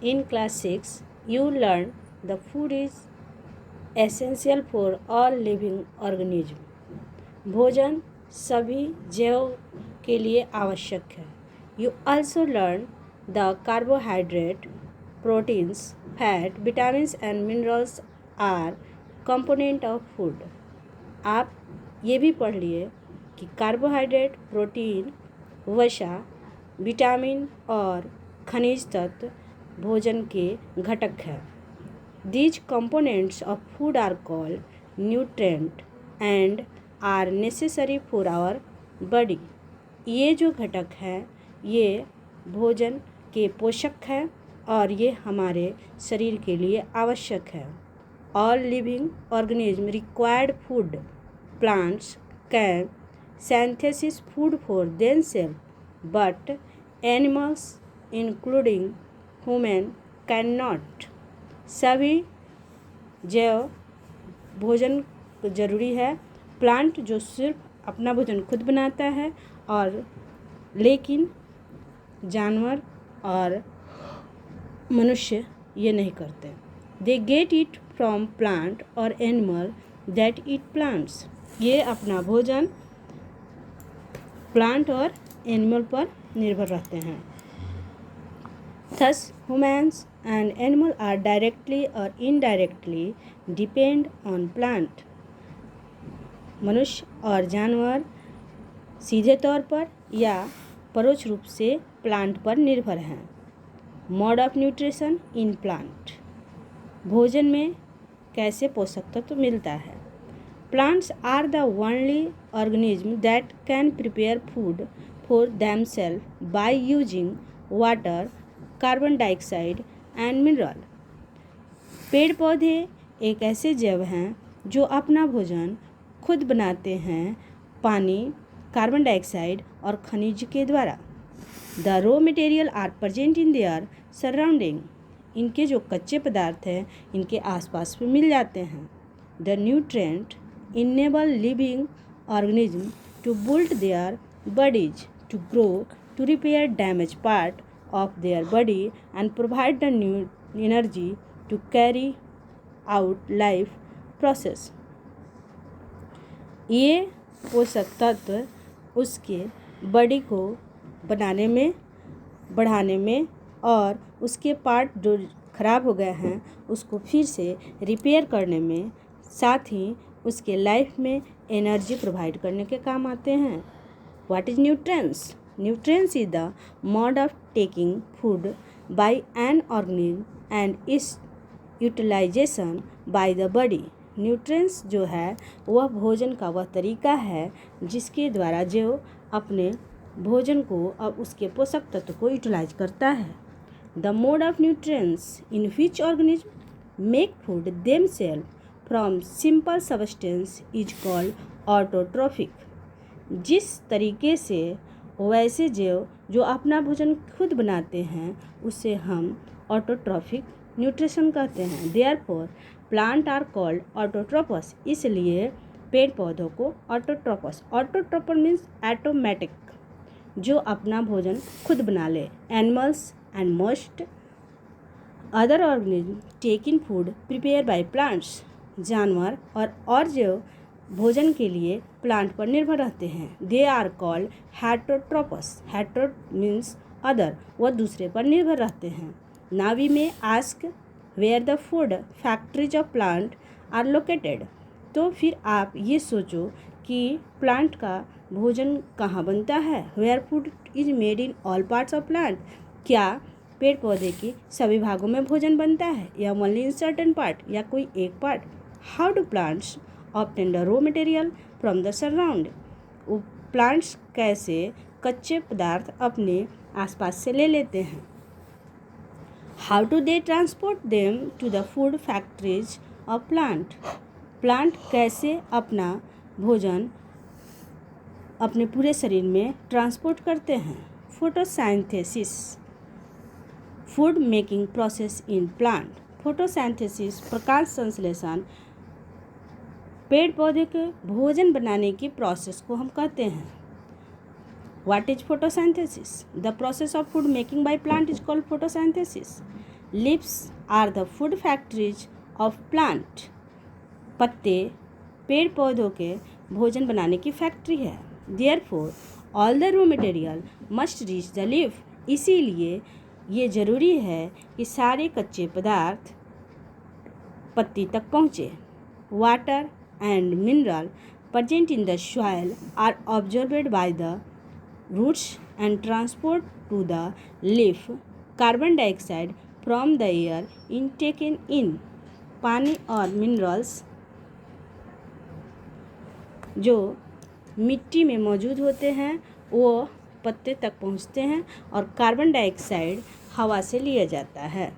In class 6, you learn the food is essential for all living organism. भोजन सभी जीव के लिए आवश्यक है. You also learn the carbohydrate, proteins, fat, vitamins and minerals are component of food. आप ये भी पढ़ लिए कि कार्बोहाइड्रेट, प्रोटीन, वसा, विटामिन और खनिज तत्व भोजन के घटक हैं. These components of food are called nutrient and are necessary for our body. ये जो घटक हैं ये भोजन के पोषक हैं और ये हमारे शरीर के लिए आवश्यक है. All living organisms required food. Plants can synthesize food for themselves, but animals, including human, cannot. सभी जैव भोजन ज़रूरी है. प्लांट जो सिर्फ अपना भोजन खुद बनाता है और लेकिन जानवर और मनुष्य ये नहीं करते. They get it from plant और एनिमल दैट ईट प्लांट्स. ये अपना भोजन प्लांट और एनिमल पर निर्भर रहते हैं. Thus, humans and animals are directly or indirectly depend on plant. मनुष्य और जानवर सीधे तौर पर या परोक्ष रूप से प्लांट पर निर्भर हैं. Mode of nutrition in plant. भोजन में कैसे पोषक तत्व मिलता है. Plants are the only organism that can prepare food for themself by using water, carbon dioxide and mineral. पेड़ पौधे एक ऐसे जैव हैं जो अपना भोजन खुद बनाते हैं पानी, कार्बन डाइऑक्साइड और खनिज के द्वारा. The raw material are present in their surrounding. इनके जो कच्चे पदार्थ हैं इनके आसपास में मिल जाते हैं. The nutrient enable living organism to build their bodies, to grow, to repair damage part of their body and provide the new energy to carry out life process. ये पोषक तत्व उसके बॉडी को बनाने में, बढ़ाने में और उसके पार्ट जो खराब हो गए हैं उसको फिर से रिपेयर करने में, साथ ही उसके लाइफ में एनर्जी प्रोवाइड करने के काम आते हैं. What is nutrients? Nutrients is the mode of taking food by an organism and its utilization by the body. Nutrients जो है वह भोजन का वह तरीका है जिसके द्वारा जो अपने भोजन को और उसके पोषक तत्व को यूटिलाइज करता है. The mode of nutrients in which organism make food themselves from simple substance is called autotrophic. जिस तरीके से वैसे जीव जो अपना भोजन खुद बनाते हैं उसे हम ऑटोट्रॉफिक न्यूट्रिशन कहते हैं. Therefore plant are called autotrophs. इसलिए पेड़ पौधों को ऑटोट्रोपस. ऑटोट्रोपर मीन्स ऑटोमेटिक, जो अपना भोजन खुद बना ले. Animals and most other organism take in food prepare by plants. जानवर और जीव भोजन के लिए प्लांट पर निर्भर रहते हैं. They are called heterotrophs. Hetero means other, वह दूसरे पर निर्भर रहते हैं. Now we may ask where the food factories of plant are located. तो फिर आप ये सोचो कि प्लांट का भोजन कहाँ बनता है. Where food is made in all parts of plant. क्या पेड़ पौधे के सभी भागों में भोजन बनता है या ओनली इन सर्टेन पार्ट या कोई एक part. How do plants obtain the raw material from the surround. Plants कैसे कच्चे पदार्थ अपने आसपास से ले लेते हैं. How do they transport them to the food factories of plant. Plant कैसे अपना भोजन अपने पूरे शरीर में ट्रांसपोर्ट करते हैं. Photosynthesis, food making process in plant. Photosynthesis प्रकाश संश्लेषण पेड़ पौधे के भोजन बनाने की प्रोसेस को हम कहते हैं. What is photosynthesis? The process of food making by plant is called photosynthesis. Leaves are the food factories of plant. पत्ते पेड़ पौधों के भोजन बनाने की फैक्ट्री है। Therefore all the raw material must reach the leaf. इसीलिए ये ज़रूरी है कि सारे कच्चे पदार्थ पत्ती तक पहुँचे। Water and mineral present in the soil are absorbed by the roots and transport to the leaf. Carbon dioxide from the air is taken in. पानी और मिनरल्स जो मिट्टी में मौजूद होते हैं वो पत्ते तक पहुंचते हैं और कार्बन डाइऑक्साइड हवा से लिया जाता है।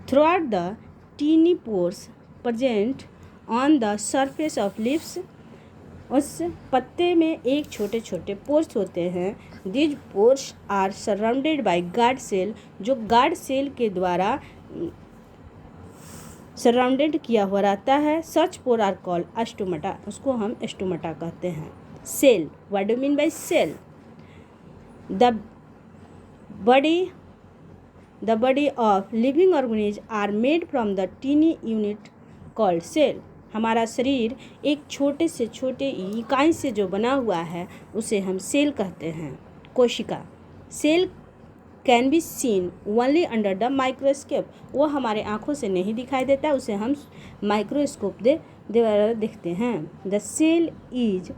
Throughout the tiny pores present on the surface of leaves, उस पत्ते में एक छोटे छोटे पोर्स होते हैं। These pores are surrounded by guard cell, जो गार्ड सेल के द्वारा सराउंडेड किया हुआ रहता है। Such pore are called stomata, उसको हम स्टोमाटा कहते हैं। Cell, what do you mean by cell? The body of living organisms are made from the tiny unit called cell. हमारा शरीर एक छोटे से छोटे इकाई से जो बना हुआ है उसे हम सेल कहते हैं। कोशिका, cell can be seen only under the microscope. वो हमारे आँखों से नहीं दिखाई देता, उसे हम माइक्रोस्कोप द्वारा देखते हैं। The cell is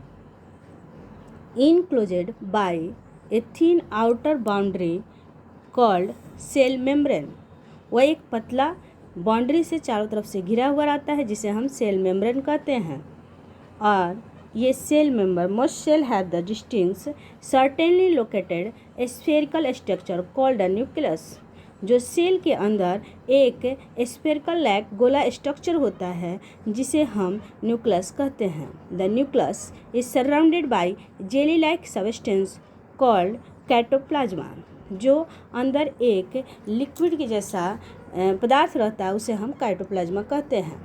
enclosed by a thin outer boundary called cell membrane. वह एक पतला बाउंड्री से चारों तरफ से घिरा हुआ रहता है जिसे हम सेल मेम्ब्रेन कहते हैं। और ये cell member most cell have the distinct certainly located spherical structure called the nucleus. जो सेल के अंदर एक स्फेरिकल लाइक गोला स्ट्रक्चर होता है जिसे हम न्यूक्लियस कहते हैं। The nucleus is surrounded by jelly like substance called cytoplasm. जो अंदर एक लिक्विड के जैसा पदार्थ रहता है उसे हम कैटोप्लाज्मा कहते हैं।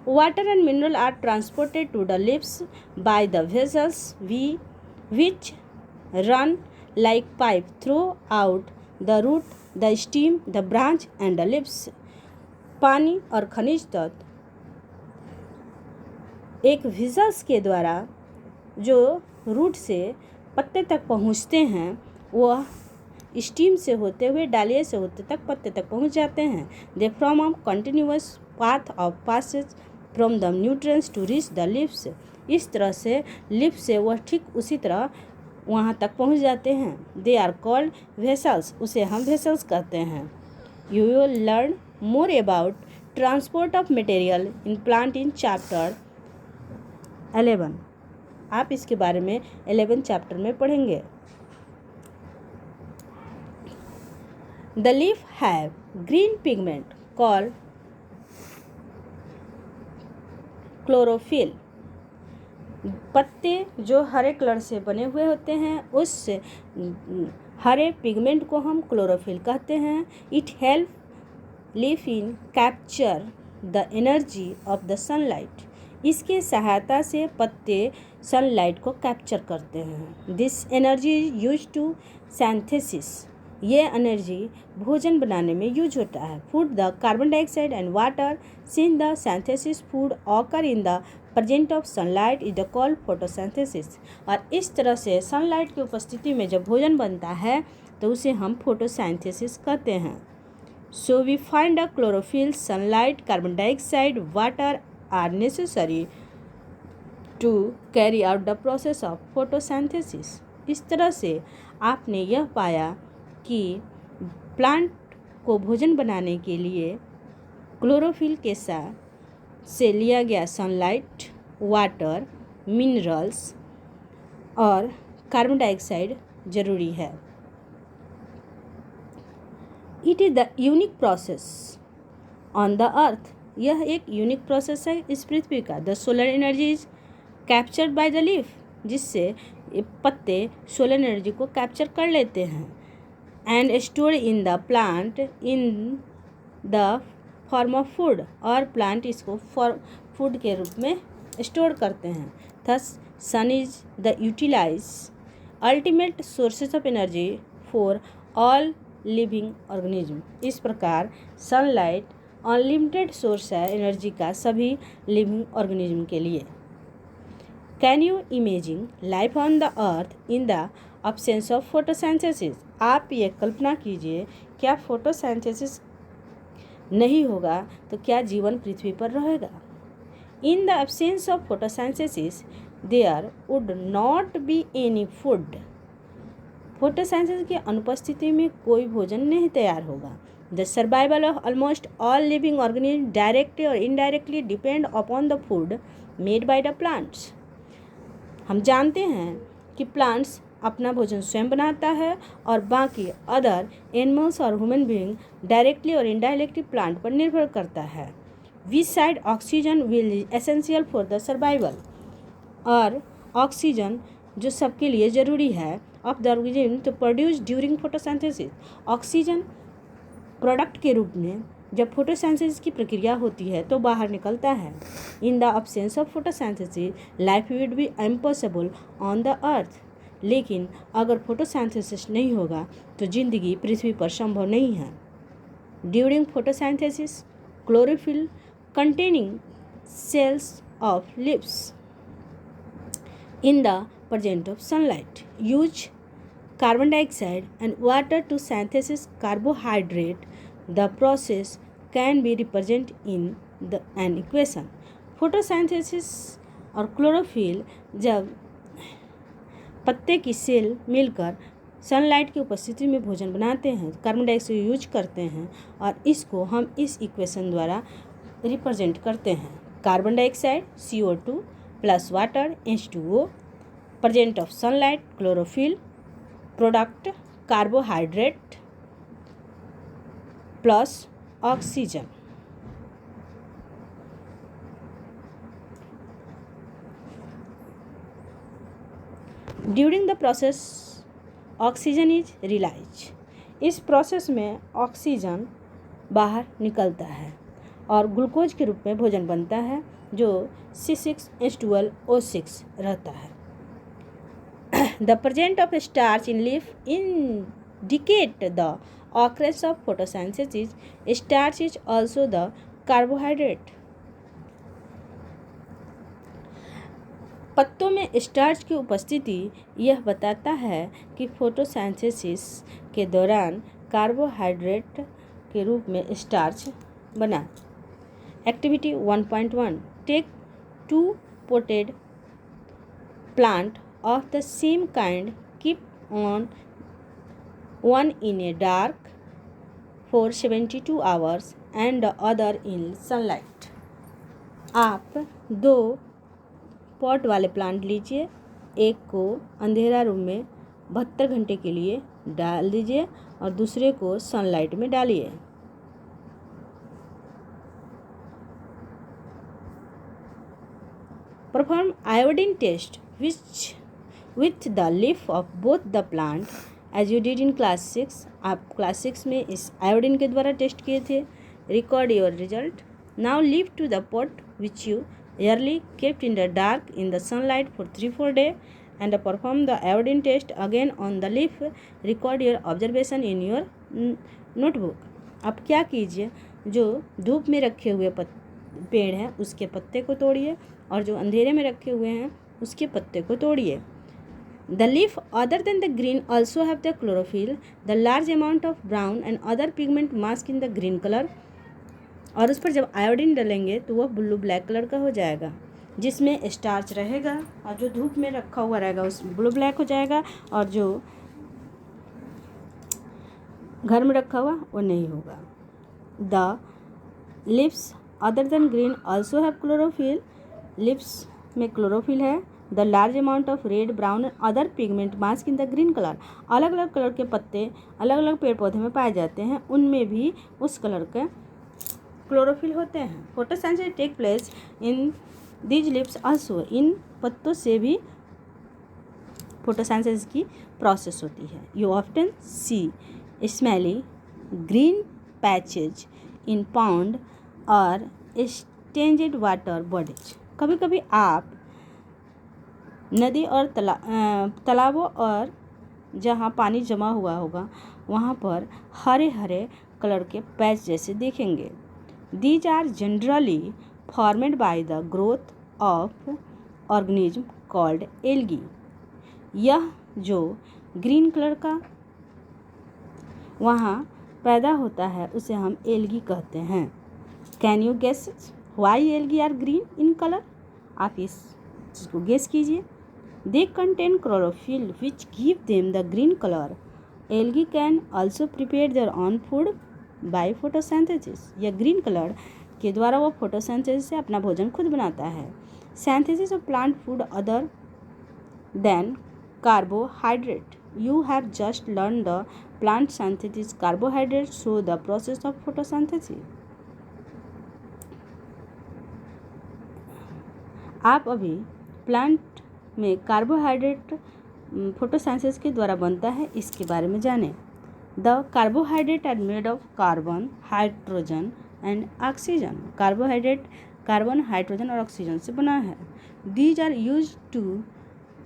Water and mineral are transported to the leaves by the vessels which run like pipe throughout the root, the steam, the branch and the leaves. पानी और खनिज तत्व एक वेसल्स के द्वारा जो रूट से पत्ते तक पहुँचते हैं वह स्टीम से होते हुए डालिये से होते तक पत्ते तक पहुंच जाते हैं। They from a continuous path of passage from the nutrients to reach the leaves. इस तरह से लिव से वह ठीक उसी तरह वहाँ तक पहुँच जाते हैं। दे आर कॉल्ड वेसल्स, उसे हम वेसल्स कहते हैं। You will learn more about transport of material in plant in chapter 11। आप इसके बारे में 11 चैप्टर में पढ़ेंगे। The leaf have green pigment called chlorophyll. पत्ते जो हरे कलर से बने हुए होते हैं उस हरे पिगमेंट को हम क्लोरोफिल कहते हैं। It help leaf in capture the energy of the sunlight. इसके सहायता से पत्ते सनलाइट को कैप्चर करते हैं। This energy is use to synthesis. ये एनर्जी भोजन बनाने में यूज होता है। Food the carbon dioxide and water since the synthesis food occur in the present of sunlight is the called photosynthesis. और इस तरह से सनलाइट की उपस्थिति में जब भोजन बनता है तो उसे हम फोटोसिंथेसिस कहते हैं। So we find the chlorophyll, sunlight, carbon dioxide, water are necessary to carry out the process of photosynthesis. इस तरह से आपने यह पाया कि प्लांट को भोजन बनाने के लिए क्लोरोफिल के साथ से लिया गया सनलाइट, वाटर, मिनरल्स और कार्बन डाइऑक्साइड जरूरी है। It is the unique process on the earth. यह एक यूनिक प्रोसेस है इस पृथ्वी का। The solar energy is captured by the leaf, जिससे पत्ते सोलर एनर्जी को कैप्चर कर लेते हैं। And store in the plant in the form of food, और प्लांट इसको फूड के रूप में स्टोर करते हैं। Thus sun is the utilise ultimate sources of energy for all living organism. इस प्रकार सनलाइट अनलिमिटेड सोर्स है एनर्जी का सभी लिविंग ऑर्गेनिज्म के लिए। Can you imagine life on the earth in the absence of photosynthesis? आप ये कल्पना कीजिए, क्या फोटोसिंथेसिस नहीं होगा तो क्या जीवन पृथ्वी पर रहेगा? In the absence of photosynthesis there would not be any food. Photosynthesis की अनुपस्थिति में कोई भोजन नहीं तैयार होगा। The survival of almost all living organism directly और indirectly depend upon the food made by the plants. हम जानते हैं कि प्लांट्स अपना भोजन स्वयं बनाता है और बाकी अदर एनिमल्स और ह्यूमन बीइंग डायरेक्टली और इनडायरेक्टली प्लांट पर निर्भर करता है। Which side oxygen will essential for the survival. और ऑक्सीजन जो सबके लिए ज़रूरी है of the organism to produce during photosynthesis. Oxygen product के रूप में जब फोटोसिंथेसिस की प्रक्रिया होती है तो बाहर निकलता है। इन the absence of photosynthesis life would be impossible on the अर्थ। लेकिन अगर फोटोसिंथेसिस नहीं होगा तो ज़िंदगी पृथ्वी पर संभव नहीं है। During photosynthesis chlorophyll containing cells of leaves in the presence of sunlight use carbon dioxide and water to synthesize carbohydrate. The process can be represented in an equation. Photosynthesis और क्लोरोफिल जब पत्ते की सेल मिलकर sunlight की उपस्थिति में भोजन बनाते हैं, कार्बन डाइऑक्साइड यूज करते हैं और इसको हम इस इक्वेशन द्वारा रिप्रेजेंट करते हैं। Carbon dioxide CO2 plus water H2O, present of sunlight chlorophyll, product carbohydrate plus oxygen. During the process oxygen is release. इस प्रोसेस में ऑक्सीजन बाहर निकलता है और ग्लूकोज के रूप में भोजन बनता है जो C6H12O6 रहता है। The present of starch in leaf indicate the occurrence of photosynthesis. Starch is also the carbohydrate. पत्तों में स्टार्च की उपस्थिति यह बताता है कि फोटोसिंथेसिस के दौरान कार्बोहाइड्रेट के रूप में स्टार्च बना। Activity 1.1 take 2 potted plant of the same kind, keep one in a dark for 72 hours and the other in sunlight. आप 2 पॉट वाले प्लांट लीजिए, एक को अंधेरा रूम में 72 घंटे के लिए डाल दीजिए और दूसरे को सनलाइट में डालिए। Perform iodine test with the leaf of both the plant as you did in class 6। आप क्लास 6 में इस आयोडीन के द्वारा टेस्ट किए थे। Record your result. Now leave to the pot which you early kept in the dark in the sunlight for 3-4 days and perform the iodine test again on the leaf। Record your observation in your notebook। अब क्या कीजिए, जो धूप में रखे हुए पेड़ हैं उसके पत्ते को तोड़िए और जो अंधेरे में रखे हुए हैं उसके पत्ते को तोड़िए। The leaf other than the green also have the chlorophyll, the large amount of brown and other pigment mask in the green color। और उस पर जब आयोडीन डालेंगे तो वह ब्लू ब्लैक कलर का हो जाएगा, जिसमें स्टार्च रहेगा और जो धूप में रखा हुआ रहेगा उस ब्लू ब्लैक हो जाएगा और जो घर में रखा हुआ वो नहीं होगा। The lips other than green also have chlorophyll. Lips में क्लोरोफिल है। The large amount of red brown other pigment mask in the green colour. अलग अलग कलर के पत्ते अलग अलग पेड़ पौधे में पाए जाते हैं, उनमें भी उस कलर के क्लोरोफिल होते हैं। Photosynthesis take place in these leaves also. इन पत्तों से भी फोटोसिंथेसिस की प्रोसेस होती है। You often see smelly green patches in pond और स्टेंजेड वाटर बॉडीज। कभी कभी आप नदी और तालाबों और जहाँ पानी जमा हुआ होगा वहाँ पर हरे हरे कलर के पैच जैसे देखेंगे। These are generally formed by the growth of organism called algae. यह जो ग्रीन कलर का वहाँ पैदा होता है उसे हम एल्गी कहते हैं। Can you guess why algae are green in colour? आप इस चीज़ को गेस कीजिए। They contain chlorophyll which give them the green colour. Algae can also prepare their own food by photosynthesis. यह ग्रीन कलर के द्वारा वो फोटोसिंथेसिस से अपना भोजन खुद बनाता है। Synthesis of plant food other than carbohydrate. You have just learned the plant synthesis carbohydrates through the process of photosynthesis. आप अभी प्लांट में कार्बोहाइड्रेट फोटोसिंथेसिस के द्वारा बनता है इसके बारे में जानें। The carbohydrate are made of carbon, hydrogen and oxygen. Carbohydrate carbon, hydrogen और ऑक्सीजन से बना है। These are use to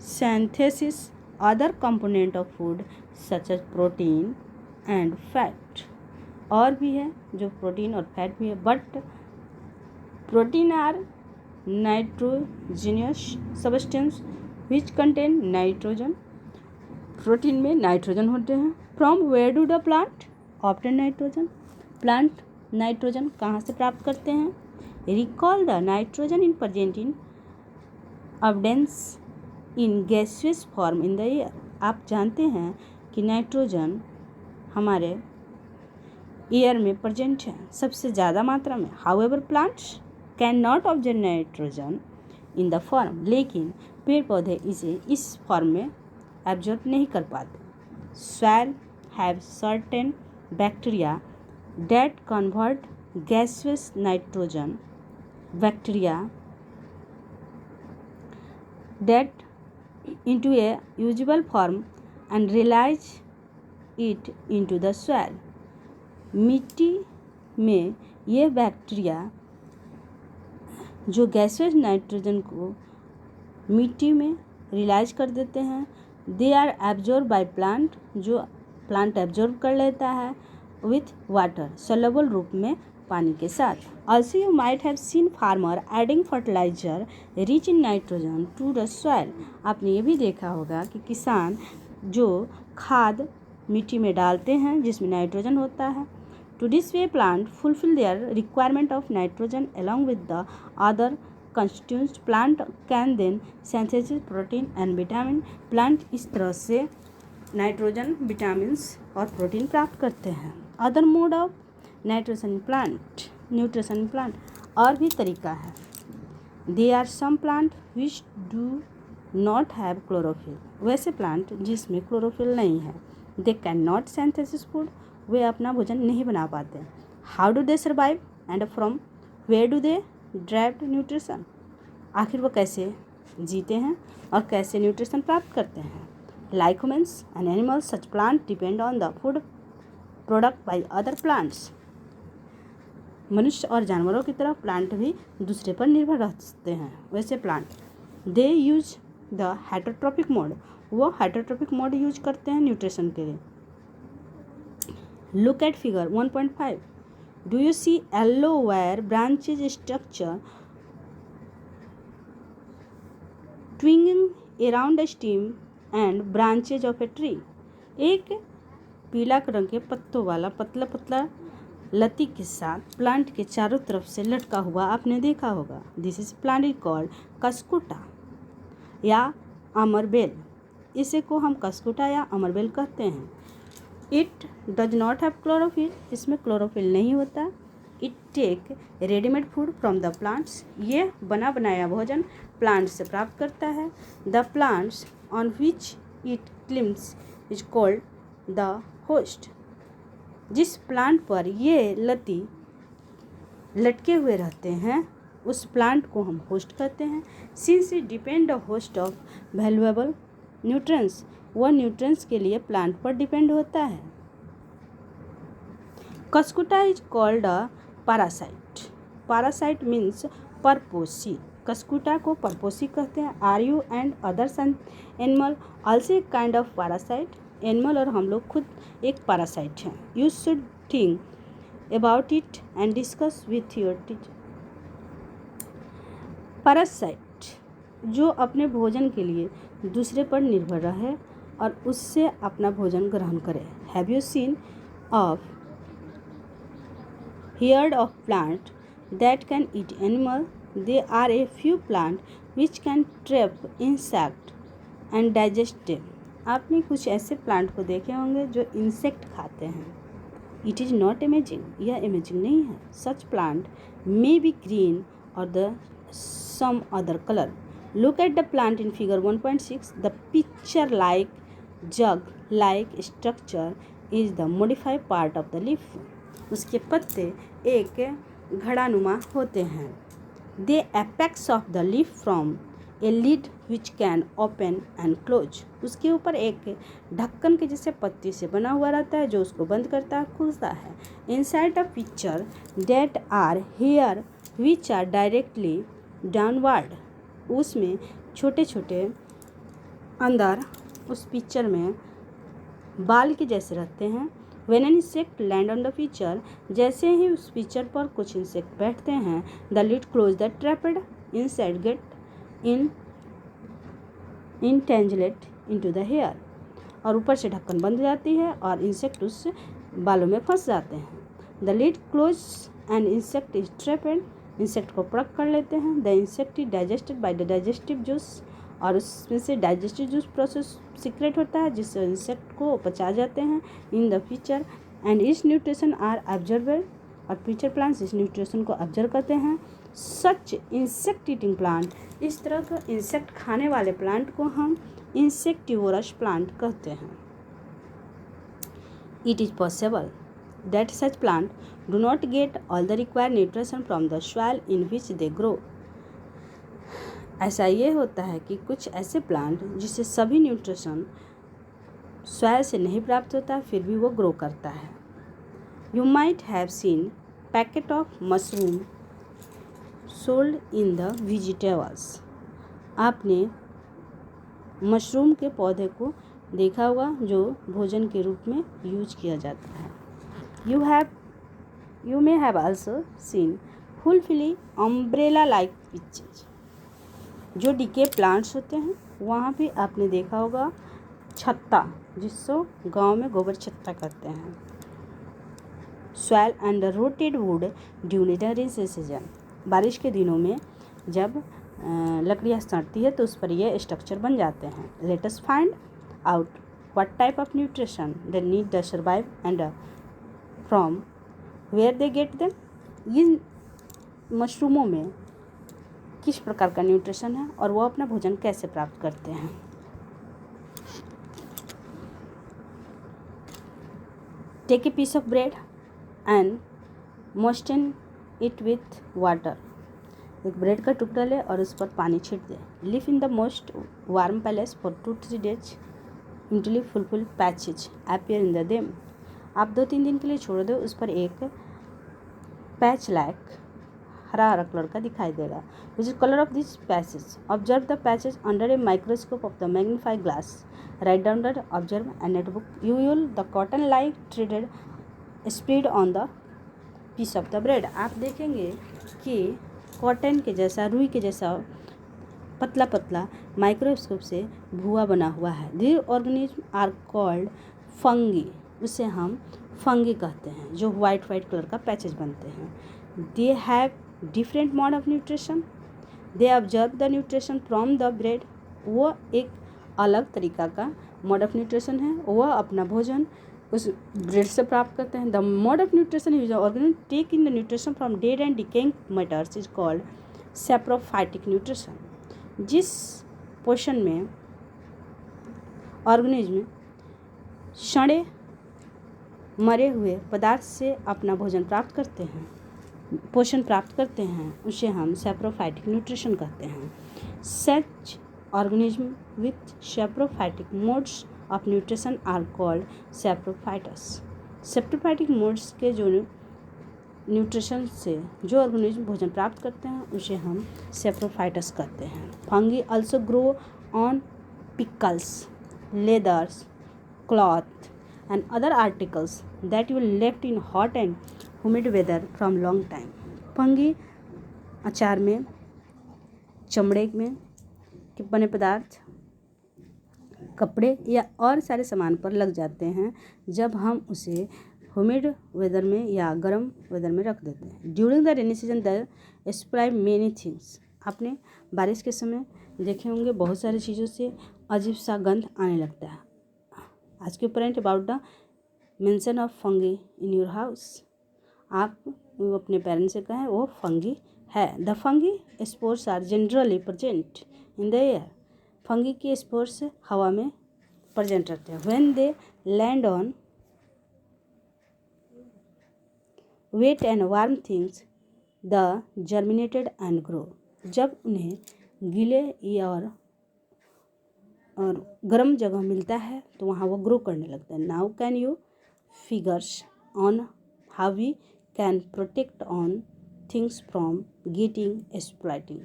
synthesis other component of food such as protein and fat। और भी है जो प्रोटीन और फैट भी है, but protein are nitrogenous substance which contain nitrogen. Protein में नाइट्रोजन होते हैं। From where do the plant obtain nitrogen. Plant nitrogen कहाँ से प्राप्त करते हैं? Recall the nitrogen in present in abundance in gaseous form in the air. आप जानते हैं कि नाइट्रोजन हमारे एयर में प्रेजेंट है सबसे ज़्यादा मात्रा में। However plants can not observe nitrogen in the form. लेकिन पेड़ पौधे इसे इस फॉर्म में एब्जॉर्ब नहीं कर पाते। Soil have certain bacteria that convert gaseous nitrogen bacteria that into a usable form and release it into the soil। मिट्टी में ये बैक्टीरिया जो गैसियस नाइट्रोजन को मिट्टी में रिलाइज कर देते हैं। They are absorb by plant, जो प्लांट एब्जॉर्ब कर लेता है विथ वाटर, सॉल्युबल रूप में पानी के साथ। Also you might have seen farmer adding fertiliser rich in nitrogen to the soil. आपने ये भी देखा होगा कि किसान जो खाद मिट्टी में डालते हैं जिसमें नाइट्रोजन होता है। To this way plant fulfil their requirement of nitrogen along with the other constituents. Plant can then synthesis protein and vitamin. Plant इस तरह से नाइट्रोजन, विटामिन और प्रोटीन प्राप्त करते हैं। Other mode of nutrition plant और भी तरीका है। They are some plant which do not have chlorophyll. वैसे प्लांट जिसमें क्लोरोफिल नहीं है। दे कैन नॉट सिंथेसिस फूड। वे अपना भोजन नहीं बना पाते। How do they survive and from where do they derive nutrition. आखिर वो कैसे जीते हैं और कैसे न्यूट्रिशन प्राप्त करते हैं। Like humans and animals such plant depend on the food product by other plants. मनुष्य और जानवरों की तरह प्लांट भी दूसरे पर निर्भर रहते हैं। वैसे plant they use the heterotrophic mode. वो हेटरोट्रॉपिक मोड यूज करते हैं न्यूट्रिशन के लिए। Look at figure 1.5। Do you see yellow wire branches structure twining around the stem and branches of a tree. एक पीला रंग के पत्तों वाला पतला पतला लती के साथ प्लांट के चारों तरफ से लटका हुआ आपने देखा होगा। This is plant is called Cuscuta या अमरबेल। इसे को हम कस्कुटा या अमरबेल कहते हैं। It does not have chlorophyll. इसमें क्लोरोफिल नहीं होता। It take readymade food from the plants. ये बना बनाया भोजन प्लांट से प्राप्त करता है। The plants on which it climbs is called the host. जिस प्लांट पर ये लती लटके हुए रहते हैं उस प्लांट को हम होस्ट कहते हैं। Since it depend the host of valuable nutrients. वह न्यूट्रिएंट्स के लिए प्लांट पर डिपेंड होता है। Cuscuta is called a parasite. Parasite means परपोसी। कस्कुटा को परपोसी कहते हैं। Are you and others animal also kind of parasite. Animal और हम लोग खुद एक पैरासाइट हैं। You should think about it and discuss with your teacher. Parasite जो अपने भोजन के लिए दूसरे पर निर्भर रहे और उससे अपना भोजन ग्रहण करे। Have you seen of heard of plant that can eat animal? There are a few plant which can trap insect and digest them. आपने कुछ ऐसे प्लांट को देखे होंगे जो इंसेक्ट खाते हैं। इट इज़ नॉट अमेजिंग, यह अमेजिंग नहीं है। Such plant may be green और the some other colour. Look at the plant in figure 1.6. The picture like jug like structure is the modified part of the leaf. उसके पत्ते एक घड़ानुमा होते हैं। The apex of the leaf form a lid which can open and close. उसके ऊपर एक ढक्कन के जैसे पत्ती से बना हुआ रहता है जो उसको बंद करता है, खुलता है। Inside the picture that are hair which are directly downward. उसमें छोटे छोटे अंदर उस पिक्चर में बाल के जैसे रहते हैं। When an insect land on the picture, जैसे ही उस पिक्चर पर कुछ इंसेक्ट बैठते हैं, the lid close, the trapped insect get entangled into the hair। और ऊपर से ढक्कन बंद जाती है और इंसेक्ट उस बालों में फंस जाते हैं। The lid close and insect is trapped। Insect को पकड़ कर लेते हैं। The insect is digested by the digestive juice। और उसमें से डाइजेस्टिव जूस प्रोसेस सीक्रेट होता है जिससे इंसेक्ट को पचा जाते हैं। इन द पिक्चर एंड इस न्यूट्रिशन आर ऑब्जर्वेड। और पिक्चर प्लांट्स इस न्यूट्रिशन को ऑब्जर्व करते हैं। सच इंसेक्ट ईटिंग प्लांट, इस तरह का इंसेक्ट खाने वाले प्लांट को हम इंसेक्टिवोरस प्लांट कहते हैं। It is possible that such plant do not get all the required nutrition from the soil in which they grow. ऐसा ये होता है कि कुछ ऐसे प्लांट जिससे सभी न्यूट्रिशन सॉइल से नहीं प्राप्त होता फिर भी वो ग्रो करता है। You might have scene packet of mushroom sold in the vegetables. आपने मशरूम के पौधे को देखा होगा जो भोजन के रूप में यूज किया जाता है। You may have also seen fully umbrella like pictures. जो डीके प्लांट्स होते हैं वहाँ पे आपने देखा होगा छत्ता, जिसको गांव में गोबर छत्ता कहते हैं। Soil and rotted wood during the rainy season. बारिश के दिनों में जब लकड़ियाँ सड़ती है तो उस पर ये स्ट्रक्चर बन जाते हैं। Let us find out what type of nutrition they need the survive and from where they get them. इन मशरूमों में किस प्रकार का न्यूट्रिशन है और वो अपना भोजन कैसे प्राप्त करते हैं। Take a piece of bread and moisten it with water. एक ब्रेड का टुकड़ा ले और उस पर पानी छिट दे। Leave in the moist warm place for 2-3 days until full patches appear in the them. आप 2-3 दिन के लिए छोड़ दो, उस पर एक पैच लाइक हरा हरा कलर का दिखाई देगा। Which is colour of this patches. Observe the patches under a microscope of the magnifying glass. Write down the observe and notebook. You will the cotton like threaded spread on the piece of the bread. आप देखेंगे कि cotton के जैसा, रुई के जैसा पतला पतला माइक्रोस्कोप से भुआ बना हुआ है। These organism are called fungi. उसे हम फंगी कहते हैं जो वाइट कलर का पैचेज बनते हैं। They have different mode of nutrition. They observe the nutrition from the bread. वो एक अलग तरीका का मोड ऑफ न्यूट्रिशन है, वह अपना भोजन उस ब्रेड से प्राप्त करते हैं। The mode of nutrition is organism take in the nutrition from dead and decaying matters is called saprophytic nutrition. जिस पोषण में ऑर्गेनिज्म सड़े मरे हुए पदार्थ से अपना भोजन प्राप्त करते हैं, पोषण प्राप्त करते हैं, उसे हम सैप्रोफाइटिक न्यूट्रिशन कहते हैं। Such organism with saprophytic modes of nutrition are called saprophytes. Saprophytic modes के जो न्यूट्रिशन से जो ऑर्गेनिज्म भोजन प्राप्त करते हैं उसे हम सैप्रोफाइटस कहते हैं। Fungi also grow on pickles, leathers, cloth and other articles that you left in hot and humid weather from long time. Fungi अचार में, चमड़े में के बने पदार्थ, कपड़े या और सारे सामान पर लग जाते हैं जब हम उसे ह्यूमिड वेदर में या गर्म वेदर में रख देते हैं. During the rainy season the spoil many things. आपने बारिश के समय देखे होंगे बहुत सारी चीज़ों से अजीब सा गंध आने लगता है. आज के point about the mention of fungi in your house. आप अपने पेरेंट्स से कहें वो फंगी है. The fungi spores are generally present in the air. Fungi के स्पोर्स हवा में प्रेजेंट रहते हैं. When they land on wet and warm things the germinated and grow. जब उन्हें गीले और गर्म जगह मिलता है तो वहाँ वो ग्रो करने लगता है. Now can you figures on how we can protect on things from getting spoiling.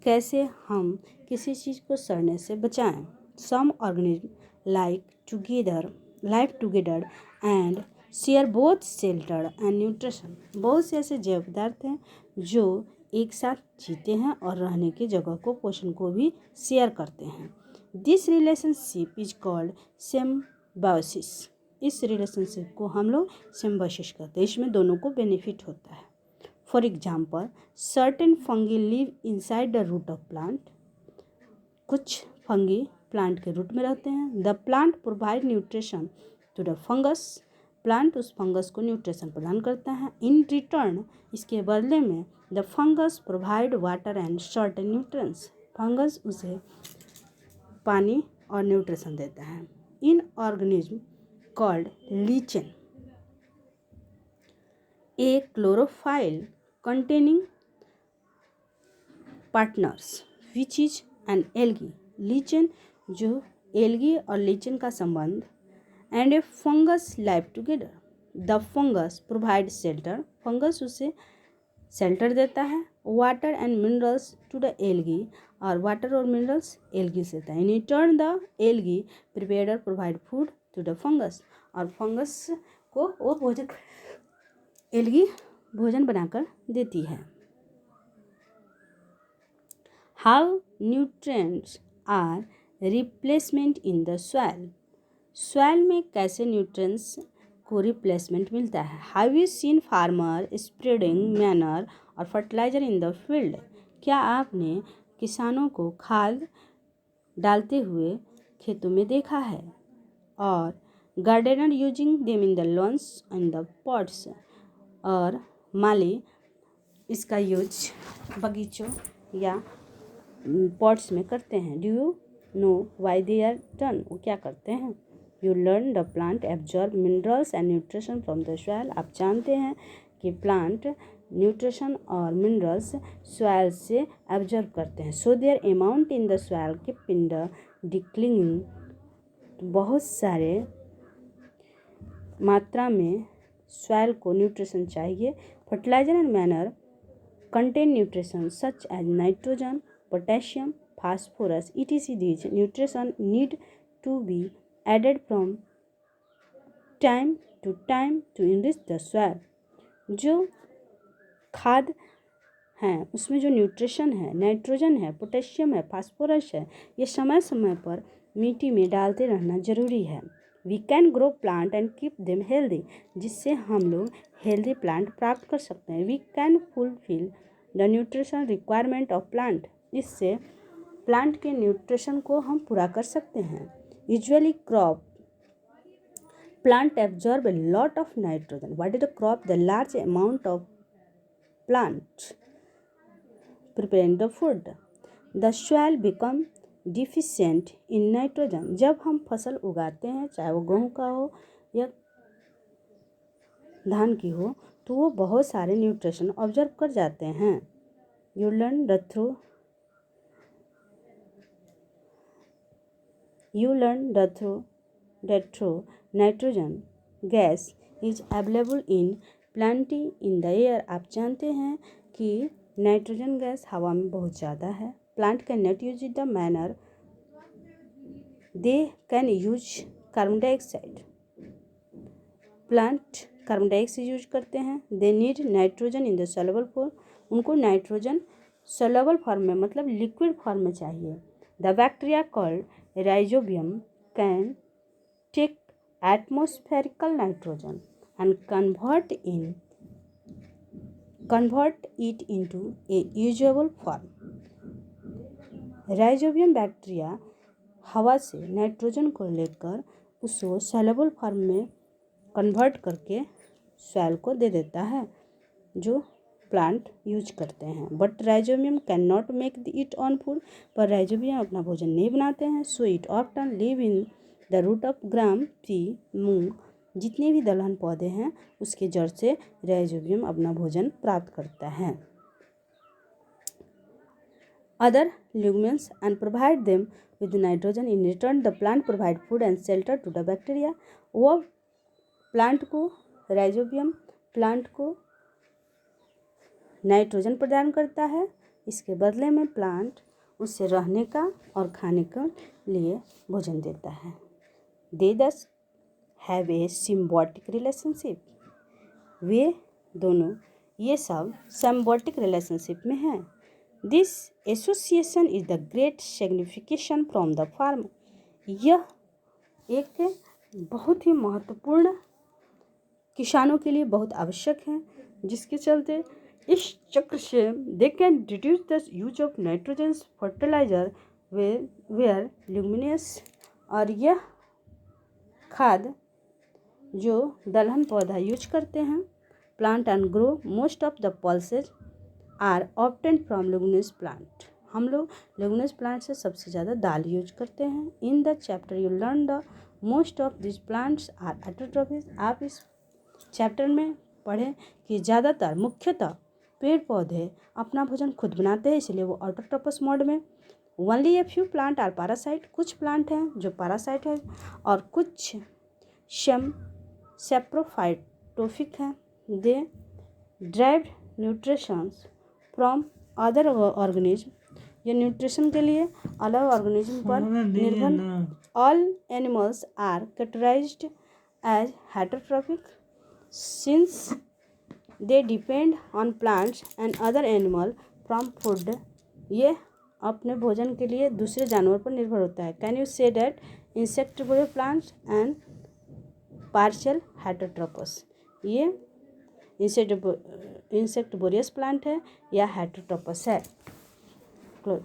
कैसे हम किसी चीज़ को सड़ने से बचाएं. Some organism live together and share both shelter and nutrition. बहुत से ऐसे जैव पदार्थ हैं जो एक साथ जीते हैं और रहने की जगह को, पोषण को भी शेयर करते हैं. This relationship is called symbiosis. इस रिलेशनशिप को हम लोग सिम्बायोसिस कहते हैं. इसमें दोनों को बेनिफिट होता है. For example, certain fungi live inside the root of plant. कुछ फंगी प्लांट के रूट में रहते हैं. The plant provide nutrition to the fungus. Plant उस फंगस को न्यूट्रिशन प्रदान करता है. इन रिटर्न, इसके बदले में the fungus provide water and certain nutrients. Fungus उसे पानी और न्यूट्रिशन देता है. In organism called lichen, a chlorophyll containing partners which is an algae. Lichen जो एल्गी और लीचेन का संबंध and a fungus live together. The fungus provide shelter. Fungus उसे शेल्टर देता है. Water and minerals to the algae. और water और minerals algae से देता है. In return the algae prepare provide food to the fungus. और फंगस को वो भोजन, एल्गी भोजन बनाकर देती है. How nutrients are replacement in the soil. Soil में कैसे न्यूट्रिएंट्स को रिप्लेसमेंट मिलता है. How you seen farmer spreading manner और फर्टिलाइजर इन द फील्ड. क्या आपने किसानों को खाद डालते हुए खेतों में देखा है. और gardener using them in the lawns and the pots. और माली इसका यूज बगीचों या पॉट्स में करते हैं. Do you know why they are done. वो क्या करते हैं. You learn the plant absorb minerals and nutrition from the soil. आप जानते हैं कि प्लांट न्यूट्रिशन और मिनरल्स सॉइल से एब्जॉर्ब करते हैं. So their amount in the soil keep in the declining. बहुत सारे मात्रा में सॉइल को न्यूट्रिशन चाहिए. Fertiliser and manure contain nutrition such as nitrogen, potassium, phosphorus etc. These nutrition need to be added from time to time to enrich the soil. जो खाद हैं उसमें जो न्यूट्रिशन है, नाइट्रोजन है, पोटेशियम है, फास्फोरस है, ये समय समय पर मिट्टी में डालते रहना ज़रूरी है. We can grow plant and keep them healthy. जिससे हम लोग हेल्दी प्लांट प्राप्त कर सकते हैं. We can fulfil the nutrition requirement of plant. इससे प्लांट के न्यूट्रिशन को हम पूरा कर सकते हैं. Usually crop plant absorb a lot of nitrogen. What is the crop. The large amount of plant preparing the food. The soil become deficient in nitrogen. जब हम फसल उगाते हैं, चाहे वो गेहूँ का हो या धान की हो, तो वो बहुत सारे न्यूट्रिशन ऑब्जर्व कर जाते हैं. You learn that through nitrogen gas is available in plenty in the air. आप जानते हैं कि नाइट्रोजन गैस हवा में बहुत ज़्यादा है. Plant can not use the manure they can use carbon dioxide. Plant carbon dioxide use करते हैं। They need nitrogen in the soluble form, उनको नाइट्रोजन सोल्यूबल फॉर्म में मतलब लिक्विड फॉर्म में चाहिए। The bacteria called rhizobium can take atmospherical nitrogen and convert it into a usable form। Rhizobium bacteria हवा से nitrogen को लेकर उसको सॉल्युबल फॉर्म में कन्वर्ट करके सॉइल को दे देता है जो प्लांट यूज करते हैं। But rhizobium can not make it on food, पर राइजोबियम अपना भोजन नहीं बनाते हैं। So it often live in the root of gram, pea, moong, जितने भी दलहन पौधे हैं उसके जड़ से राइजोबियम अपना भोजन प्राप्त करता है। Other legumes and provide them with nitrogen. In return the plant provide food and shelter to the bacteria. वो प्लांट को राइजोबियम प्लांट को नाइट्रोजन प्रदान करता है, इसके बदले में प्लांट उससे रहने का और खाने के लिए भोजन देता है। They thus have a symbiotic relationship, वे दोनों ये सब सिम्बायोटिक रिलेशनशिप में हैं। This association is the great signification from the farm. यह एक बहुत ही महत्वपूर्ण किसानों के लिए बहुत आवश्यक है, जिसके चलते इस चक्र से they can reduce the use of nitrogen fertiliser where luminous. और यह खाद जो दलहन पौधा यूज करते हैं, plant and grow most of the pulses are obtained from leguminous plant. हम लोग लेगुमिनस प्लांट से सबसे ज़्यादा दाल यूज करते हैं। In the chapter you learn the most of this plants are autotrophic. आप इस चैप्टर में पढ़ें कि ज़्यादातर मुख्यतः पेड़ पौधे अपना भोजन खुद बनाते हैं, इसलिए वो ऑटोट्रॉपस मोड में। Only a few plant are parasite, कुछ प्लांट हैं जो पैरासाइट है और कुछ सैप्रोफाइटोफिक हैं। They derived nutritions from other organism, ये न्यूट्रिशन के लिए अलग ऑर्गेनिज्म पर निर्भर। All animals are categorised as heterotrophic since they depend on plants and other animal from food. ये अपने भोजन के लिए दूसरे जानवर पर निर्भर होता है। Can you say that insectivorous plants and partial heterotrophs. ये इंसेक्टिवोरियस प्लांट है या हेटेरोट्रॉपस है। क्लोज।